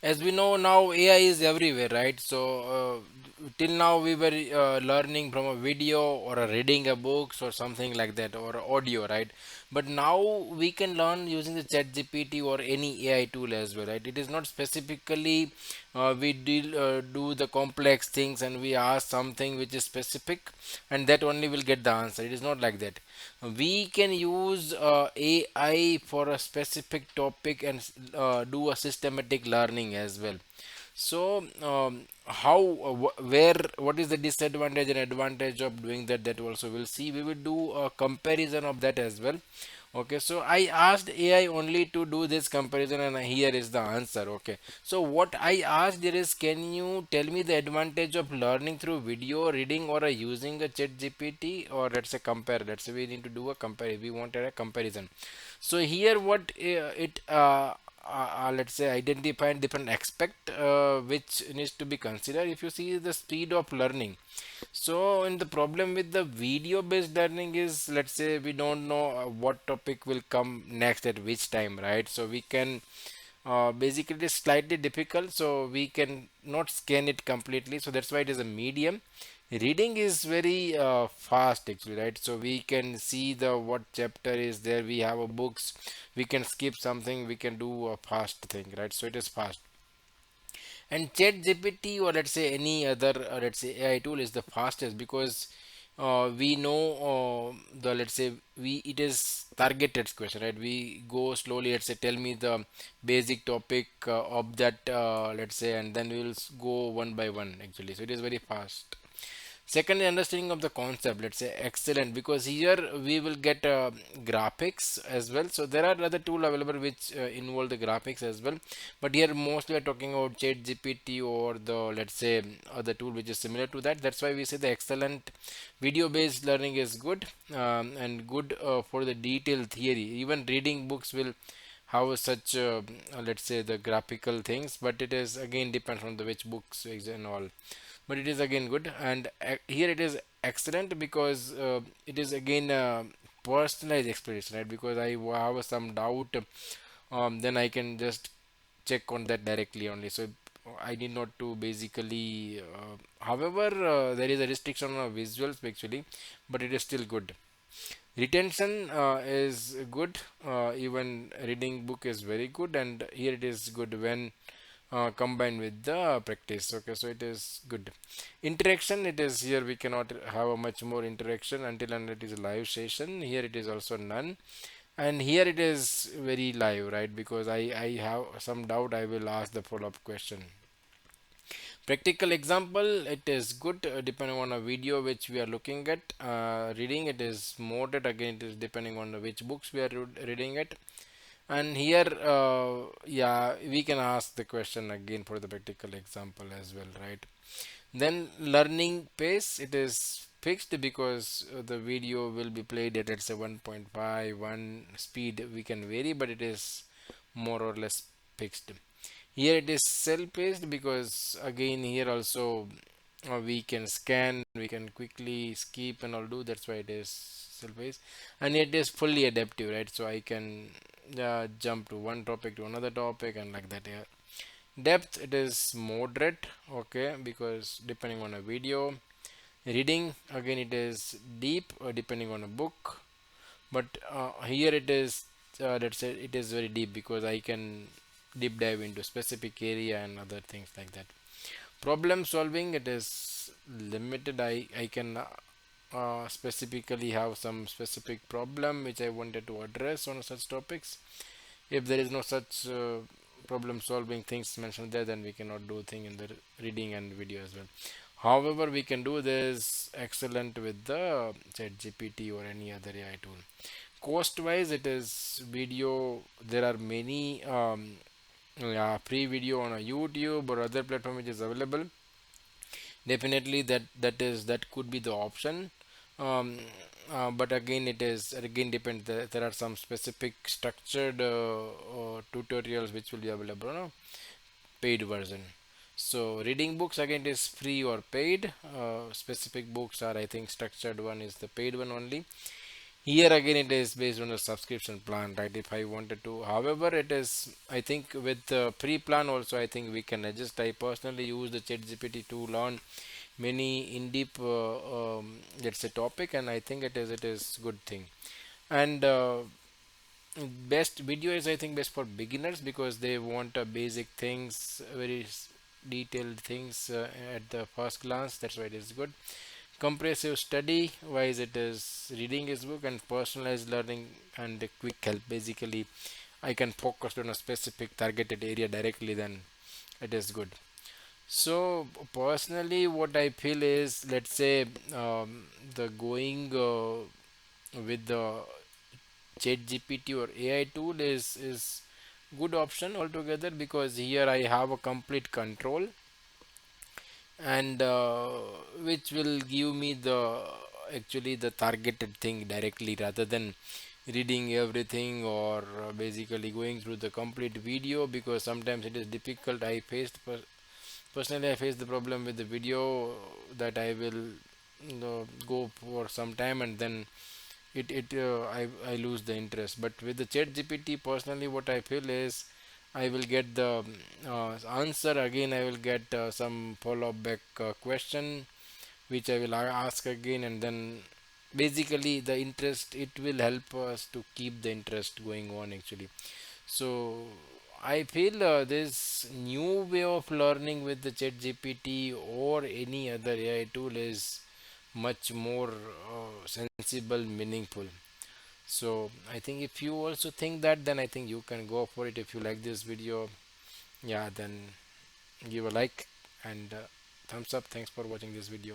As we know now, AI is everywhere, right? So till now we were learning from a video or a reading a books or something like that, or audio, right? But now we can learn using the chat gpt or any AI tool as well, right? It is not specifically do the complex things and we ask something which is specific, and that only will get the answer. It is not like that. We can use AI for a specific topic and do a systematic learning as well. So how where what is the disadvantage and advantage of doing that, that also we'll see. We will do a comparison of that as well. Okay, so I asked AI only to do this comparison, and here is the answer. Okay, so what I asked there is, can you tell me the advantage of learning through video, reading, or using a chat GPT? Or let's say compare. Let's say we need to do a compare. We wanted a comparison. So here, what it let's say identify different aspect which needs to be considered. If you see the speed of learning, so in the problem with the video based learning is, let's say we don't know what topic will come next at which time, right? So we can basically it is slightly difficult, so we can not scan it completely, so that's why it is a medium. Reading is very fast actually, right? So we can see the what chapter is there, we have a books, we can skip something, we can do a fast thing, right? So it is fast. And chat gpt or let's say any other let's say AI tool is the fastest, because we know the let's say we it is targeted question, right? We go slowly, let's say tell me the basic topic of that let's say, and then we will go one by one actually, so it is very fast. Second, understanding of the concept, let's say excellent, because here we will get graphics as well. So there are other tool available which involve the graphics as well, but here mostly we're talking about chat gpt or the let's say other tool which is similar to that. That's why we say the excellent video based learning is good, and good for the detailed theory. Even reading books will have such let's say the graphical things, but it is again depends on the which books and all. But it is again good, and here it is excellent because it is again personalized explanation, right? Because I have some doubt, then I can just check on that directly only, so I need not to basically however there is a restriction on visuals actually, but it is still good. Retention is good, even reading book is very good, and here it is good when combined with the practice. Okay, so it is good. Interaction, it is here we cannot have a much more interaction until and it is a live session. Here it is also none, and here it is very live, right? Because I have some doubt, I will ask the follow-up question. Practical example, it is good depending on a video which we are looking at. Reading, it is moderate, again it is depending on which books we are reading it. And here yeah, we can ask the question again for the practical example as well, right? Then learning pace, it is fixed because the video will be played at let's say 1.5 1 speed, we can vary, but it is more or less fixed. Here it is cell paced because again here also we can scan, we can quickly skip and all do, that's why it is cell paced. And it is fully adaptive, right? So I can jump to one topic to another topic and like that. Yeah. Depth, it is moderate, okay, because depending on a video. Reading, again it is deep depending on a book, but here it is let's say it is very deep because I can deep dive into specific area and other things like that. Problem solving, it is limited. I can specifically have some specific problem which I wanted to address on such topics. If there is no such problem solving things mentioned there, then we cannot do thing in the reading and video as well. However, we can do this excellent with the chat gpt or any other AI tool. Cost wise, it is video, there are many yeah, free video on a YouTube or other platform which is available. Definitely that could be the option. um, but again it is again depend, there are some specific structured tutorials which will be available on a paid version. So reading books again is free or paid. Specific books are, I think structured one is the paid one only. Here again, it is based on a subscription plan, right? If I wanted to, however, it is, I think with the pre-plan also, I think we can adjust. I personally use the ChatGPT to learn many in deep, let's say, topic, and I think it is good thing. And best video is, I think, best for beginners because they want basic things, very detailed things at the first glance. That's why it is good. Comprehensive study wise, it is reading his book and personalized learning and a quick help. Basically, I can focus on a specific targeted area directly, then it is good. So personally, what I feel is, let's say, the going with the chat gpt or AI tool is good option altogether, because here I have a complete control, and which will give me the actually the targeted thing directly, rather than reading everything or basically going through the complete video, because sometimes it is difficult. Personally, I face the problem with the video, that I will, go for some time, and then I lose the interest. But with the chat gpt, personally, what I feel is, I will get the answer again. I will get some follow up back question, which I will ask again, and then basically the interest, it will help us to keep the interest going on actually. So I feel this new way of learning with the chat gpt or any other AI tool is much more sensible, meaningful. So I think if you also think that, then I think you can go for it. If you like this video, yeah, then give a like and thumbs up. Thanks for watching this video.